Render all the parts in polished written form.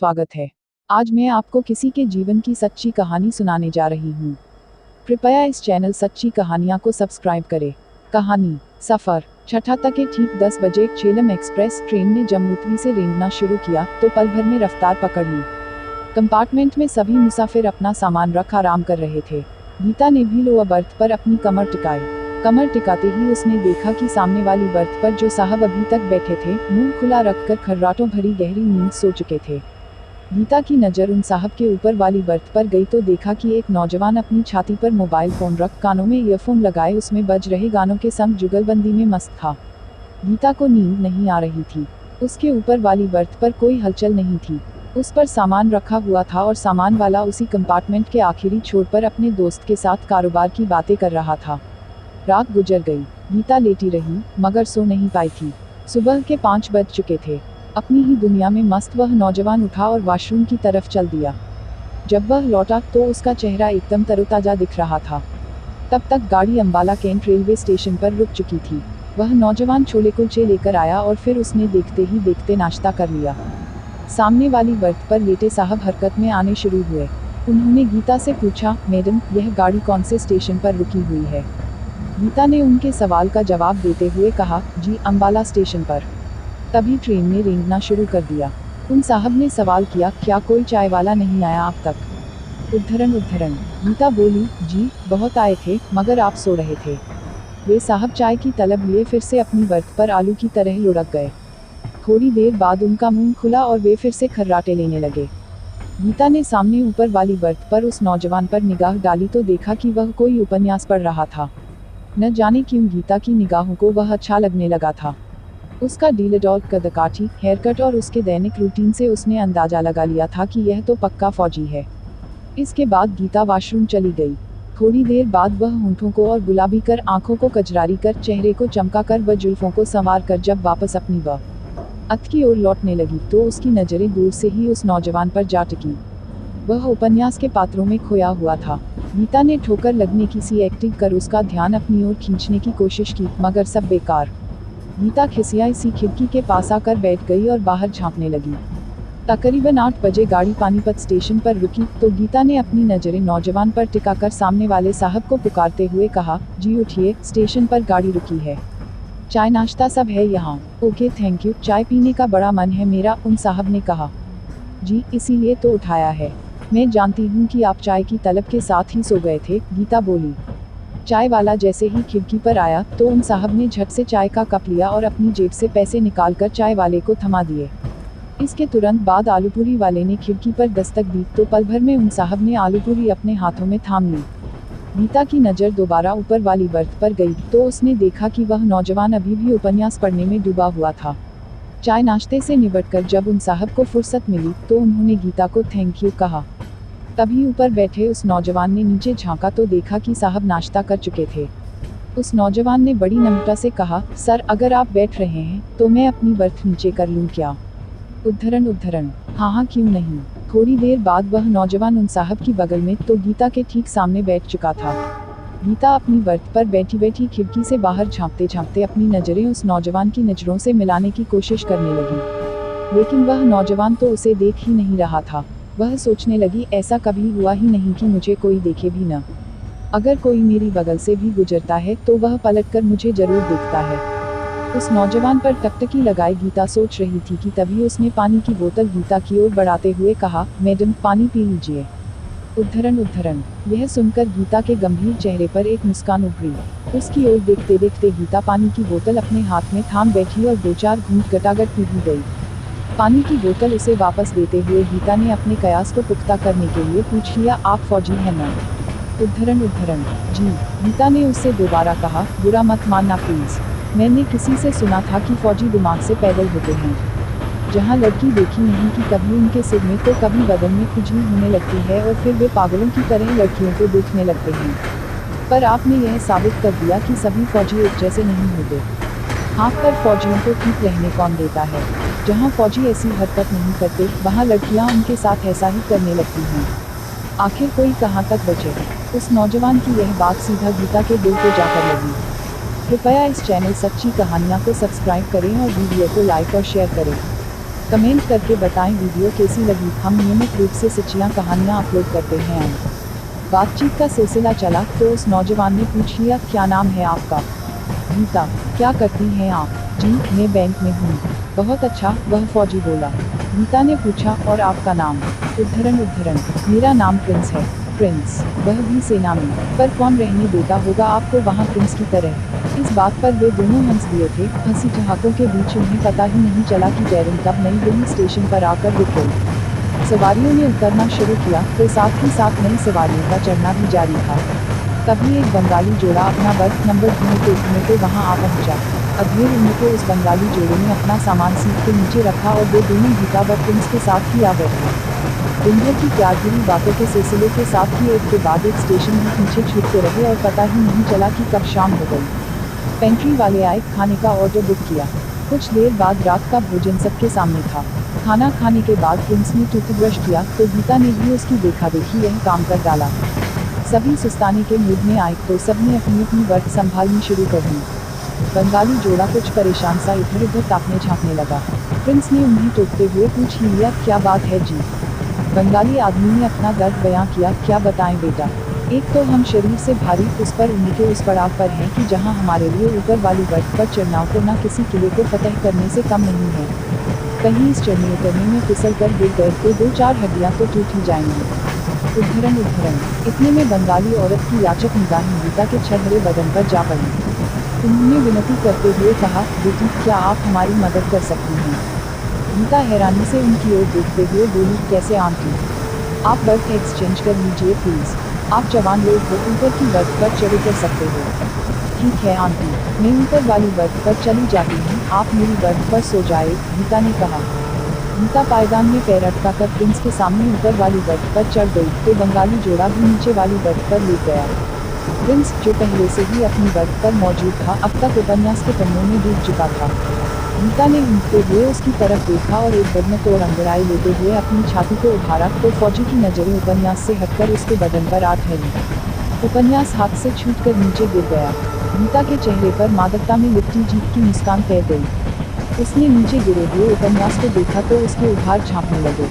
स्वागत है। आज मैं आपको किसी के जीवन की सच्ची कहानी सुनाने जा रही हूँ। कृपया इस चैनल सच्ची कहानियाँ को सब्सक्राइब करें। कहानी सफ़र। छठा तक के ठीक 10 बजे झेलम एक्सप्रेस ट्रेन ने जम्मूतवी से रेंगना शुरू किया तो पल भर में रफ्तार पकड़ ली। कंपार्टमेंट में सभी मुसाफिर अपना सामान रख आराम कर रहे थे। गीता ने भी लोअर बर्थ पर अपनी कमर टिकाई। कमर टिकाते ही उसने देखा कि सामने वाली बर्थ पर जो साहब अभी तक बैठे थे, मुंह खुला रखकर खर्राटों भरी गहरी नींद सो चुके थे। गीता की नज़र उन साहब के ऊपर वाली बर्थ पर गई तो देखा कि एक नौजवान अपनी छाती पर मोबाइल फ़ोन रख कानों में ईयरफोन लगाए उसमें बज रहे गानों के संग जुगलबंदी में मस्त था। गीता को नींद नहीं आ रही थी। उसके ऊपर वाली बर्थ पर कोई हलचल नहीं थी। उस पर सामान रखा हुआ था और सामान वाला उसी कंपार्टमेंट के आखिरी छोर पर अपने दोस्त के साथ कारोबार की बातें कर रहा था। रात गुजर गई। गीता लेटी रही मगर सो नहीं पाई थी। सुबह के 5 बज चुके थे। अपनी ही दुनिया में मस्त वह नौजवान उठा और वॉशरूम की तरफ चल दिया। जब वह लौटा तो उसका चेहरा एकदम तरोताज़ा दिख रहा था। तब तक गाड़ी अंबाला कैंट रेलवे स्टेशन पर रुक चुकी थी। वह नौजवान छोले कुलचे लेकर आया और फिर उसने देखते ही देखते नाश्ता कर लिया। सामने वाली बर्थ पर लेटे साहब हरकत में आने शुरू हुए। उन्होंने गीता से पूछा, मैडम, यह गाड़ी कौन से स्टेशन पर रुकी हुई है? गीता ने उनके सवाल का जवाब देते हुए कहा, जी, अंबाला स्टेशन पर। तभी ट्रेन ने रेंगना शुरू कर दिया। उन साहब ने सवाल किया, क्या कोई चाय वाला नहीं आया अब तक? उद्धरण। गीता बोली, जी, बहुत आए थे मगर आप सो रहे थे। वे साहब चाय की तलब लिए फिर से अपनी बर्थ पर आलू की तरह लुढ़क गए। थोड़ी देर बाद उनका मुंह खुला और वे फिर से खर्राटे लेने लगे। गीता ने सामने ऊपर वाली बर्थ पर उस नौजवान पर निगाह डाली तो देखा कि वह कोई उपन्यास पढ़ रहा था। न जाने क्यों गीता की निगाहों को वह अच्छा लगने लगा था। उसका ढीलेढाल कदकाठी, हेयरकट और उसके दैनिक रूटीन से उसने अंदाजा लगा लिया था कि यह तो पक्का फौजी है। इसके बाद गीता वॉशरूम चली गई। थोड़ी देर बाद वह होंठों को और गुलाबी कर, आंखों को कजरारी कर, चेहरे को चमका कर व जुल्फों को संवार कर जब वापस अपनी अत की ओर लौटने लगी तो उसकी नज़रें दूर से ही उस नौजवान पर जा टिकी। वह उपन्यास के पात्रों में खोया हुआ था। गीता ने ठोकर लगने की सी एक्टिंग कर उसका ध्यान अपनी ओर खींचने की कोशिश की मगर सब बेकार। गीता खिसियाई सी खिड़की के पास आकर बैठ गई और बाहर झांकने लगी। तकरीबन 8 बजे गाड़ी पानीपत स्टेशन पर रुकी तो गीता ने अपनी नज़रें नौजवान पर टिकाकर सामने वाले साहब को पुकारते हुए कहा, जी उठिए, स्टेशन पर गाड़ी रुकी है। चाय नाश्ता सब है यहाँ। ओके, थैंक यू, चाय पीने का बड़ा मन है मेरा, उन साहब ने कहा। जी, इसीलिए तो उठाया है। मैं जानती हूँ कि आप चाय की तलब के साथ ही सो गए थे, गीता बोली। चाय वाला जैसे ही खिड़की पर आया तो उन साहब ने झट से चाय का कप लिया और अपनी जेब से पैसे निकालकर चाय वाले को थमा दिए। इसके तुरंत बाद आलूपूरी वाले ने खिड़की पर दस्तक दी तो पल भर में उन साहब ने आलूपूरी अपने हाथों में थाम ली। गीता की नज़र दोबारा ऊपर वाली बर्थ पर गई तो उसने देखा कि वह नौजवान अभी भी उपन्यास पढ़ने में डूबा हुआ था। चाय नाश्ते से निबटकर जब उन साहब को फुर्सत मिली तो उन्होंने गीता को थैंक यू कहा। तभी ऊपर बैठे उस नौजवान ने नीचे झांका तो देखा कि साहब नाश्ता कर चुके थे। उस नौजवान ने बड़ी नम्रता से कहा, सर, अगर आप बैठ रहे हैं तो मैं अपनी बर्थ नीचे कर लूँ क्या? उद्धरण। हाँ, क्यों नहीं। थोड़ी देर बाद वह नौजवान उन साहब की बगल में तो गीता के ठीक सामने बैठ चुका था। गीता अपनी बर्थ पर बैठी बैठी खिड़की से बाहर झांकते झांकते अपनी नज़रें उस नौजवान की नज़रों से मिलाने की कोशिश करने लगी, लेकिन वह नौजवान तो उसे देख ही नहीं रहा था। वह सोचने लगी, ऐसा कभी हुआ ही नहीं कि मुझे कोई देखे भी न। अगर कोई मेरी बगल से भी गुजरता है तो वह पलटकर मुझे जरूर देखता है। उस नौजवान पर टकटकी लगाए गीता सोच रही थी कि तभी उसने पानी की बोतल गीता की ओर बढ़ाते हुए कहा, मैडम, पानी पी लीजिए। उद्धरण। यह सुनकर गीता के गंभीर चेहरे पर एक मुस्कान उभरी। उसकी ओर देखते देखते गीता पानी की बोतल अपने हाथ में थाम बैठी और 2-4 घूंट गटागट पी भी गई। पानी की बोतल उसे वापस देते हुए गीता ने अपने कयास को पुख्ता करने के लिए पूछ लिया, आप फौजी हैं ना? उद्धरण। जी, गीता ने उससे दोबारा कहा, बुरा मत मानना प्लीज। मैंने किसी से सुना था कि फौजी दिमाग से पैदल होते हैं। जहाँ लड़की देखी नहीं कि कभी उनके सिर में तो कभी बदन में खुजली होने लगती है और फिर वे पागलों की तरह लड़कियों को देखने लगते हैं। पर आपने यह साबित कर दिया कि सभी फौजी एक जैसे नहीं होते। हाँ, पर फौजियों को ठीक रहने कौन देता है? जहाँ फौजी ऐसी हरकत नहीं करते वहाँ लड़कियाँ उनके साथ ऐसा ही करने लगती हैं। आखिर कोई कहाँ तक बचे? उस नौजवान की यह बात सीधा गीता के दिल को जाकर लगी। कृपया इस चैनल सच्ची कहानियाँ को सब्सक्राइब करें और वीडियो को लाइक और शेयर करें। कमेंट करके बताएं वीडियो कैसी लगी। हम नियमित रूप से सच्चियाँ कहानियाँ अपलोड करते हैं। बातचीत का सिलसिला चला तो उस नौजवान ने पूछ लिया, क्या नाम है आपका? गीता। क्या करती हैं आप? जी, मैं बैंक में हूँ। बहुत अच्छा, वह फौजी बोला। गीता ने पूछा, और आपका नाम? उद्धरण, मेरा नाम प्रिंस है। प्रिंस, वह भी सेना में। पर कौन रहने देता होगा आपको वहाँ प्रिंस की तरह? इस बात पर वे दोनों हंस दिए थे। हंसी ठहाकों के बीच उन्हें पता ही नहीं चला कि जयरिंग कब नई दिल्ली स्टेशन पर आकर रुक गई। सवारियों ने उतरना शुरू किया तो साथ ही साथ नई सवारियों का चढ़ना भी जारी था। तभी एक बंगाली जोड़ा अपना बर्थ नंबर ढूंढते वहां आ पहुंचा। अधेड़ उम्र के उस बंगाली जोड़े ने अपना सामान सीट के नीचे रखा और वे दोनों गीता व प्रिंस के साथ ही आ बैठे। दिन भर की प्यारभरी बातों के सिलसिले के साथ ही एक के बाद एक स्टेशन भी पीछे छूटते रहे और पता ही नहीं चला कि कब शाम हो गई। पेंट्री वाले आए, खाने का ऑर्डर बुक किया। कुछ देर बाद रात का भोजन सबके सामने था। खाना खाने के बाद प्रिंस ने टूथब्रश किया तो गीता ने भी उसकी देखा देखी यह काम कर डाला। सभी सुस्ताने के मूड में आए तो सबने अपनी अपनी बर्थ संभालनी शुरू कर दी। बंगाली जोड़ा कुछ परेशान सा इधर उधर ताकने झाँकने लगा। प्रिंस ने उन्हें टोकते हुए पूछ ही लिया, क्या बात है जी? बंगाली आदमी ने अपना दर्द बयां किया, क्या बताएं बेटा, एक तो हम शरीर से भारी, उस पर उम्र के उस पड़ाव पर हैं कि जहां हमारे लिए ऊपर वाली बर्थ पर चढ़ना तो न किसी किले को फतह करने से कम नहीं है। कहीं इस चढ़ने उतरने में फिसल कर गिर गए तो 2-4 हड्डियां तो टूट ही जाएंगी। उद्धरण, इतने में बंगाली औरत की याचक निगाहें गीता के छरहरे बदन पर जा पड़ी। उन्होंने विनती करते हुए कहा, बेटी क्या आप हमारी मदद कर सकती हैं? गीता हैरानी से उनकी ओर देखते हुए बोली, कैसे आंटी? आप बर्थ एक्सचेंज कर लीजिए प्लीज़। आप जवान लोग हो, ऊपर की बर्थ पर चढ़ कर सकते हो। ठीक है आंटी, मैं ऊपर वाली बर्थ पर चली जाती हूँ, आप मेरी बर्थ पर सो जाए, गीता ने कहा। गीता पायदान में पैर अटकाकर प्रिंस के सामने ऊपर वाली बर्थ पर चढ़ गई तो बंगाली जोड़ा भी नीचे वाली बर्थ पर लेट गया। प्रिंस, जो पहले से ही अपनी बर्थ पर मौजूद था, अब तक उपन्यास के पन्नों में डूब चुका था। गीता ने ऊँघते हुए उसकी तरफ देखा और एक बदन तोड़ अंगड़ाई लेते हुए अपनी छाती को उभारा तो फौजी की नज़रें उपन्यास से हटकर उसके बदन पर आ ठहरी। उपन्यास हाथ से छूटकर नीचे गिर गया। गीता के चेहरे पर मादकता में लिपटी जीत की मुस्कान तैर गई। उसने नीचे गिरे हुए उपन्यास को देखा तो उसके उभार झाँपने लगे।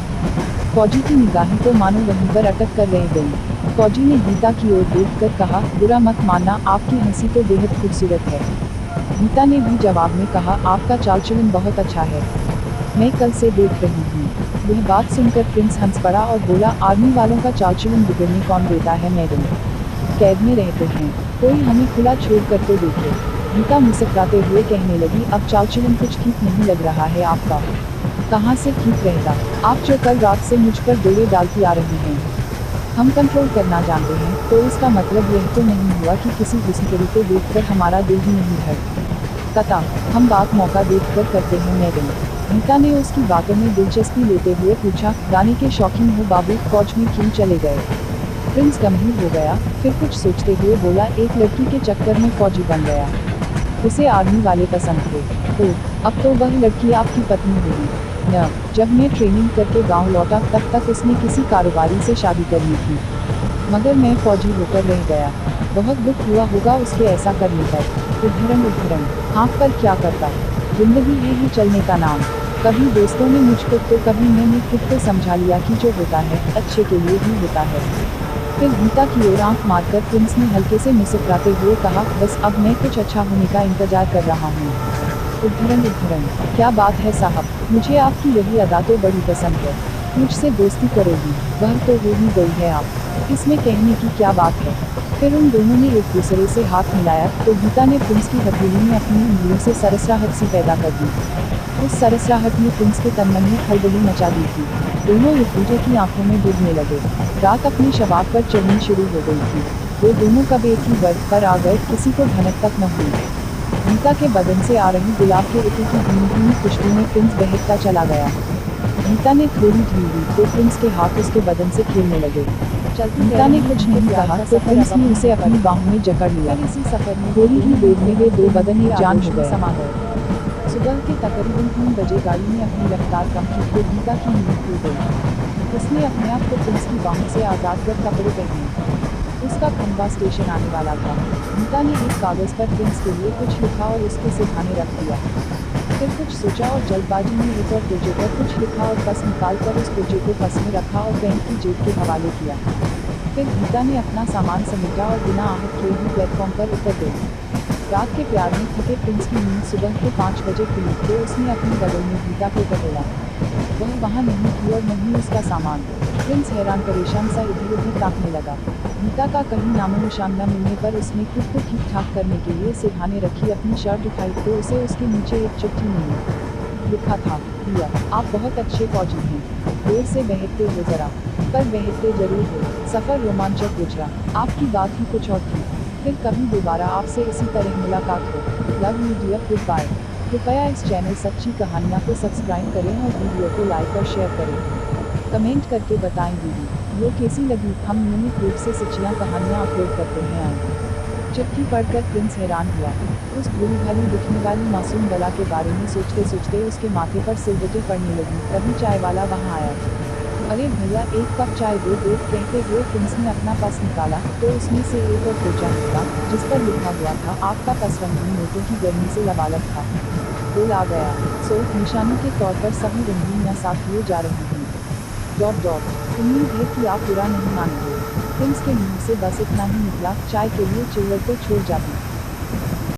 फौजी की निगाहें तो मानो वहीं पर अटक कर रह गई। फौजी ने गीता की ओर देखकर कहा, बुरा मत मानना, आपकी हंसी तो बेहद खूबसूरत है। गीता ने भी जवाब में कहा, आपका चाल चलन बहुत अच्छा है, मैं कल से देख रही हूँ। यह बात सुनकर प्रिंस हंस पड़ा और बोला, आर्मी वालों का चाल चलन बिगड़ने कौन देता है मैडम? कैद में रहते हैं, कोई हमें खुला छोड़ कर तो देखे। गीता मुस्कुराते हुए कहने लगी, अब चाल चलन कुछ ठीक नहीं लग रहा है आपका। कहाँ से ठीक रहेगा? आप जो कल रात से मुझ पर डोरे डालती आ रही हैं, हम कंट्रोल करना जानते हैं, तो इसका मतलब यह तो नहीं हुआ कि किसी घुसखोरी को देखकर हमारा दिल ही नहीं धड़कता। हम बात मौका देखकर करते हैं मैडम। गीता ने उसकी बातों में दिलचस्पी लेते हुए पूछा, गाने के शौकीन हो बाबू, फौज में क्यों चले गए? प्रिंस गंभीर हो गया, फिर कुछ सोचते हुए बोला, एक लड़की के चक्कर में फौजी बन गया। उसे आर्मी वाले पसंद थे, तो अब तो वह लड़की आपकी पत्नी होगी न? जब मैं ट्रेनिंग करके गांव लौटा तब तक उसने किसी कारोबारी से शादी कर ली थी, मगर मैं फौजी होकर रह गया। बहुत दुख हुआ होगा उसके ऐसा करने पर। उद्धरण, आँख पर क्या करता? जिंदगी है ही चलने का नाम। कभी दोस्तों ने मुझको तो कभी मैंने खुद को समझा लिया कि जो होता है अच्छे के लिए ही होता है। फिर गीता की ओर आंख मारकर प्रिंस ने हल्के से मुस्कुराते हुए कहा, बस अब मैं कुछ अच्छा होने का इंतजार कर रहा हूँ। उद्धरण, क्या बात है साहब, मुझे आपकी यही अदा तो बड़ी पसंद है। मुझसे दोस्ती करोगी? वह तो हो ही गई है आप, इसमें कहने की क्या बात है? फिर उन दोनों ने एक दूसरे से हाथ मिलाया तो गीता ने प्रिंस की हथेली में अपनी उंगलियों से सरसराहट सी पैदा कर दी। उस सरसराहट ने प्रिंस के तन मन में खलबली मचा दी थी। दोनों एक दूसरे की आंखों में डूबने लगे। रात अपनी शबाब पर चढ़नी शुरू हो गई थी। वे दोनों कब एक ही बर्थ पर आ गए, किसी को भनक तक न हुई। गीता के बदन से आ रही गुलाब के इत्र की धीमी खुशबू में प्रिंस बहकता चला गया। गीता ने थोड़ी ढील दी तो प्रिंस के हाथ उसके बदन से खेलने लगे। गीता ने कुछ नहीं कहा तो प्रिंस ने उसे अपनी बाहों में जकड़ लिया। इसी सफर में थोड़ी ही देर में वे दो बदन एक जान हो गए। सुबह के तकरीबन 3 बजे गाड़ी ने अपनी रफ्तार कम की तो गीता की नींद खुल गई। उसने अपने आप को प्रिंस की बाहों से आज़ाद कर कपड़े पहने। उसका खंडवा स्टेशन आने वाला था। गीता ने एक कागज पर प्रिंस के लिए कुछ लिखा और उसके सिरहाने रख दिया। फिर कुछ सोचा और जल्दबाजी में एक और पेजे पर कुछ लिखा और पस निकालकर उस पेजे को पस में रखा और पैंट की जेब के हवाले किया। फिर गीता ने अपना सामान समेटा और बिना आहट किए ही प्लेटफॉर्म पर उतर गई। रात के प्यार में थके प्रिंस की नींद सुबह के 5 बजे खुली तो उसने अपने बगल में गीता को टटोला। वह वहाँ नहीं थी और नहीं उसका सामान। प्रिंस हैरान परेशान सा इधर उधर ताकने लगा। गीता का कहीं नामो निशान न मिलने पर उसने खुद को ठीक ठाक करने के लिए सिरहाने रखी अपनी शर्ट उठाई तो उसे उसके नीचे एक चिट्ठी मिली। लिखा था, डियर, आप बहुत अच्छे फौजी हैं। देर से बहकते हो जरा, पर बहकते जरूर हो। सफ़र रोमांचक गुजरा, आपकी बात ही कुछ और थी। फिर कभी दोबारा आपसे इसी तरह मुलाकात हो। Love you dear, goodbye. कृपया इस चैनल सच्ची कहानियाँ को सब्सक्राइब करें और वीडियो को लाइक और शेयर करें। कमेंट करके बताएं वीडियो कैसी लगी। हम नियमित रूप से सच्चियाँ कहानियाँ अपलोड करते हैं। चिट्ठी पढ़कर प्रिंस हैरान हुआ। उस भोली भाली दिखने वाली मासूम बला के बारे में सोचते सोचते उसके माथे पर सिलवटें पड़ने लगी। तभी चाय वाला वहाँ आया। अरे भैया, एक कप चाय दो। कहते हुए प्रिंस ने अपना पर्स निकाला तो उसमें से एक और कोचा निकला जिस पर लिखा हुआ था, आपका पर्स रंगीन नोटों की गर्मी से लबालब था। दिल आ गया। सो निशानी के तौर पर सभी रंगीन या साफ हुए जा रहे हैं। उम्मीद है कि आप बुरा नहीं मानेंगे। प्रिंस के मुंह से बस इतना ही निकला, चाय के लिए चिल्लर को छोड़ जाती।